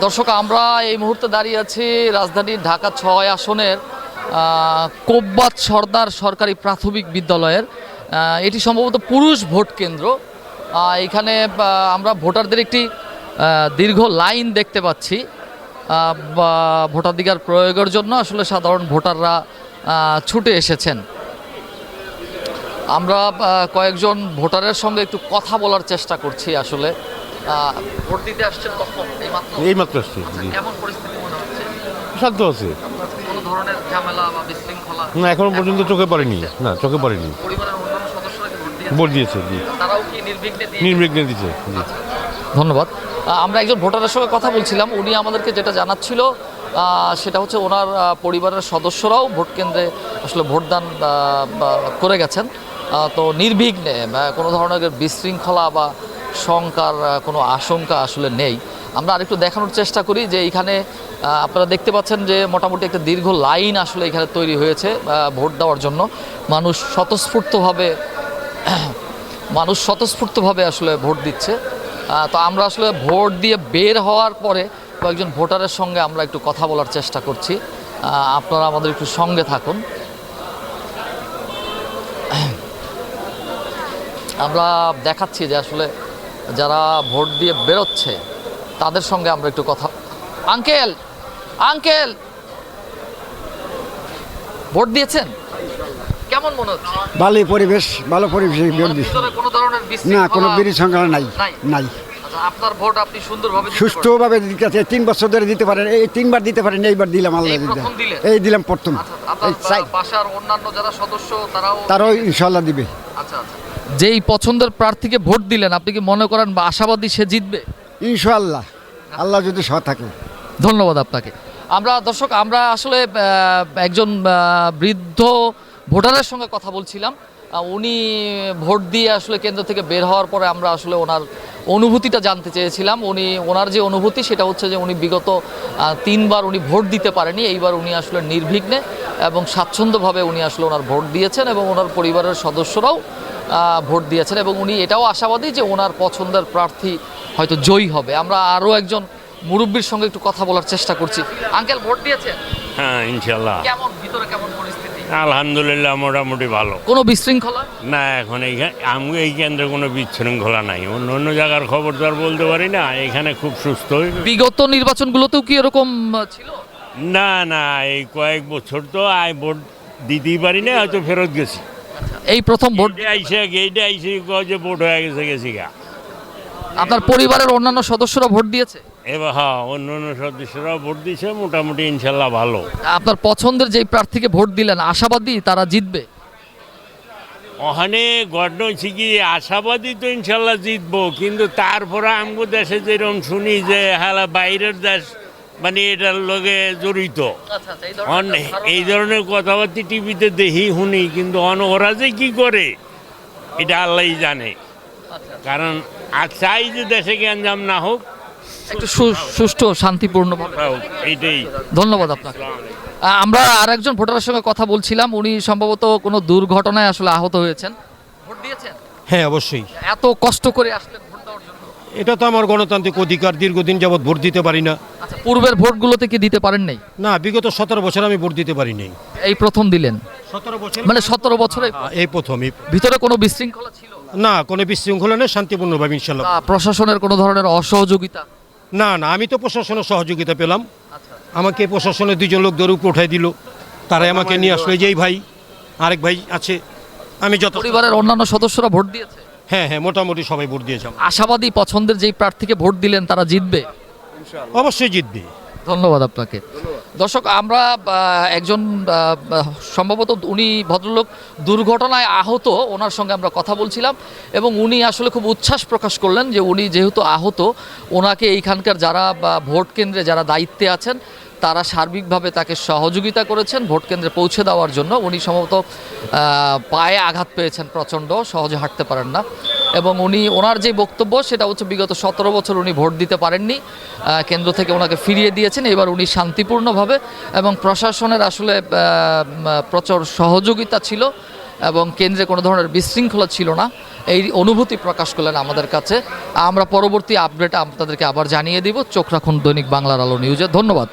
দর্শক, আমরা এই মুহূর্তে দাঁড়িয়ে আছি রাজধানী ঢাকা ৬ আসনের কোব্বাত সর্দার সরকারি প্রাথমিক বিদ্যালয়ের। এটি সম্ভবত পুরুষ ভোট কেন্দ্র। এখানে আমরা ভোটারদের একটি দীর্ঘ লাইন দেখতে পাচ্ছি। ভোটাধিকার প্রয়োগের জন্য আসলে সাধারণ ভোটাররা ছুটে এসেছেন। আমরা কয়েকজন ভোটারের সঙ্গে একটু কথা বলার চেষ্টা করছি। আসলে ভোট দিতে আসছেন কখন? এইমাত্র আসছি। কেমন পরিস্থিতি মনে হচ্ছে? শান্ত আছে, কোনো ধরনের ঝামেলা বা বিশৃঙ্খলা না এখনো পর্যন্ত চোখে পড়েনি। না, চোখে পড়েনি। পরিবারের অন্যান্য সদস্যরা কি ভোট দিয়েছে, জি, তারাও কি নির্বিঘ্নে নির্বিঘ্নে দিয়েছে। ধন্যবাদ। আমরা একজন ভোটারের সঙ্গে কথা বলছিলাম। উনি আমাদেরকে যেটা জানাচ্ছিল সেটা হচ্ছে ওনার পরিবারের সদস্যরাও ভোট কেন্দ্রে আসলে ভোটদান করে গেছেন। তো নির্বিঘ্নে কোনো ধরনের বিশৃঙ্খলা বা শঙ্কার কোনো আশঙ্কা আসলে নেই। আমরা আরেকটু দেখানোর চেষ্টা করি যে এইখানে আপনারা দেখতে পাচ্ছেন যে মোটামুটি একটা দীর্ঘ লাইন আসলে এখানে তৈরি হয়েছে ভোট দেওয়ার জন্য। মানুষ স্বতঃস্ফূর্তভাবে আসলে ভোট দিচ্ছে। তো আমরা আসলে ভোট দিয়ে বের হওয়ার পরে কয়েকজন ভোটারের সঙ্গে আমরা একটু কথা বলার চেষ্টা করছি। আপনারা আমাদের একটু সঙ্গে থাকুন। আমরা দেখাচ্ছি যে আসলে যারা ভোট দিয়ে বেরোচ্ছে তাদের সঙ্গে আমরা একটু কথা। আঙ্কেল আঙ্কেল ভোট দিয়েছেন? কেমন মনে হচ্ছে? ভালোই পরিবেশ, ভালো পরিবেশে ভোট দিচ্ছি। কোনো ধরনের না, কোনো বিশৃঙ্খলা নাই নাই। আচ্ছা, আপনার ভোট আপনি সুন্দরভাবে সুষ্ঠুভাবে দিতে 3 বছর ধরে দিতে পারেন, এই 3বার দিতে পারেন, এইবার দিলাম আল্লাহ দিতে। এই দিলাম প্রথম। বাসার অন্যান্য যারা সদস্য তারাও ইনশাআল্লাহ দিবে। আচ্ছা আচ্ছা, যেই পছন্দের প্রার্থীকে ভোট দিলেন আপনি কি মনে করেন বা আশাবাদী সে জিতবে? ইনশাআল্লাহ, আল্লাহ যদি সৎ থাকে। ধন্যবাদ আপনাকে। দর্শক, আমরা আসলে একজন বৃদ্ধ ভোটারের সঙ্গে কথা বলছিলাম। উনি ভোট দিয়ে আসলে কেন্দ্র থেকে বের হওয়ার পরে আমরা আসলে ওনার অনুভূতিটা জানতে চেয়েছিলাম। ওনার যে অনুভূতি সেটা হচ্ছে যে উনি বিগত 3বার উনি ভোট দিতে পারেনি। এইবার উনি আসলে নির্বিঘ্নে এবং স্বাচ্ছন্দ্যভাবে উনি আসলে ওনার ভোট দিয়েছেন এবং ওনার পরিবারের সদস্যরাও ভোট দিয়েছেন এবং উনি এটাও আশাবাদী যে ওনার পছন্দের প্রার্থী হয়তো জয়ী হবে। আমরা আরও একজন মুরব্বীর সঙ্গে একটু কথা বলার চেষ্টা করছি। আঙ্কেল ভোট দিয়েছেন? হ্যাঁ, ইনশাল্লাহ। কেমন ভিতরে কেমন পরিস্থিতি? আলহামদুলিল্লাহ, মোটামুটি ভালো। কোনো বিশৃঙ্খলা? না, এখন আমি এই কেন্দ্রে কোনো বিশৃঙ্খলা নাই। অন্য অন্য জায়গার খবর তো আর বলতে পারি না। এখানে খুব সুস্থ। বিগত নির্বাচনগুলোতেও কি এরকম ছিল? না না, এই কয়েক বছর তো ভোট দিতেই পারি না, হয়তো ফেরত গেছি। এই প্রথম ভোট গেটে আইসে যে ভোট হয়ে গেছি গা। আপনার পরিবারের অন্যান্য সদস্যরা ভোট দিয়েছে? এবার হ্যাঁ, অন্য অন্য সদস্যরাও ভোট দিয়েছে, মোটামুটি ইনশাল্লাহ ভালো। আপনার পছন্দের যেই প্রার্থীকে ভোট দিলেন আশাবাদী তারা জিতবে? ওখানে ঘটনা হচ্ছে কি, আশাবাদী তো ইনশাল্লাহ জিতবো, কিন্তু তারপরে আমগো দেশে যেরকম শুনি যে হ্যাঁ বাইরের দেশ মানে এটার লগে জড়িত, এই ধরনের কথাবার্তা টিভিতে দেখি শুনি, কিন্তু ওরা যে কি করে এটা আল্লাহই জানে। কারণ চাই যে দেশে গ্যাঞ্জাম না হোক, একটু সুষ্ঠু শান্তিপূর্ণভাবে। এইটাই। ধন্যবাদ আপনাকে। আমরা আর একজন ভোটারের সঙ্গে কথা বলছিলাম। উনি সম্ভবত কোনো দুর্ঘটনায় আসলে আহত হয়েছেন। ভোট দিয়েছেন? হ্যাঁ, অবশ্যই। এত কষ্ট করে আসলেন ভোট দেওয়ার জন্য? এটা তো আমার গণতান্ত্রিক অধিকার, দীর্ঘদিন যাবৎ ভোট দিতে পারি না। আচ্ছা, পূর্বের ভোটগুলোতে কি দিতে পারেন নাই? না, বিগত 17 বছর আমি ভোট দিতে পারি নাই। এই প্রথম দিলেন? 17 বছর মানে 17 বছরে এই প্রথমই। ভিতরে কোনো বিশৃঙ্খলা ছিল না, কোনো বিশৃঙ্খলা নেই, শান্তিপূর্ণভাবে ইনশাল্লাহ। প্রশাসনের কোনো ধরনের অসহযোগিতা? না না, আমি তো প্রশাসনের সহযোগিতা পেলাম। আমাকে প্রশাসনের 2জন লোক ধরে উপরে উঠাই দিল, তারাই আমাকে নিয়ে আসলো। যেই ভাই, আরেক ভাই আছে, আমি যত পরিবারের অন্যান্য সদস্যরা ভোট দিয়েছে? হ্যাঁ হ্যাঁ, মোটামুটি সবাই ভোট দিয়েছে। আশাবাদী পছন্দের যেই প্রার্থীকে ভোট দিলেন তারা জিতবে? অবশ্যই জিতবে। ধন্যবাদ আপনাকে। দর্শক, আমরা একজন সম্ভবত উনি ভদ্রলোক দুর্ঘটনায় আহত, ওনার সঙ্গে আমরা কথা বলছিলাম এবং উনি আসলে খুব উচ্ছ্বাস প্রকাশ করলেন যে উনি যেহেতু আহত, ওনাকে এইখানকার যারা ভোট কেন্দ্রে যারা দায়িত্বে আছেন তারা সার্বিকভাবে তাকে সহযোগিতা করেছেন ভোট কেন্দ্রে পৌঁছে দেওয়ার জন্য। উনি সম্ভবত পায়ে আঘাত পেয়েছেন প্রচণ্ড, সহজে হাঁটতে পারেন না এবং ওনার যে বক্তব্য সেটা হচ্ছে বিগত 17 বছর উনি ভোট দিতে পারেননি, কেন্দ্র থেকে ওনাকে ফিরিয়ে দিয়েছেন। এবার উনি শান্তিপূর্ণভাবে এবং প্রশাসনের আসলে প্রচুর সহযোগিতা ছিল এবং কেন্দ্রে কোনো ধরনের বিশৃঙ্খলা ছিল না। এই অনুভূতি প্রকাশ করলেন আমাদের কাছে। আমরা পরবর্তী আপডেট আপনাদেরকে আবার জানিয়ে দিব। চোখ রাখুন দৈনিক বাংলার আলো নিউজে। ধন্যবাদ।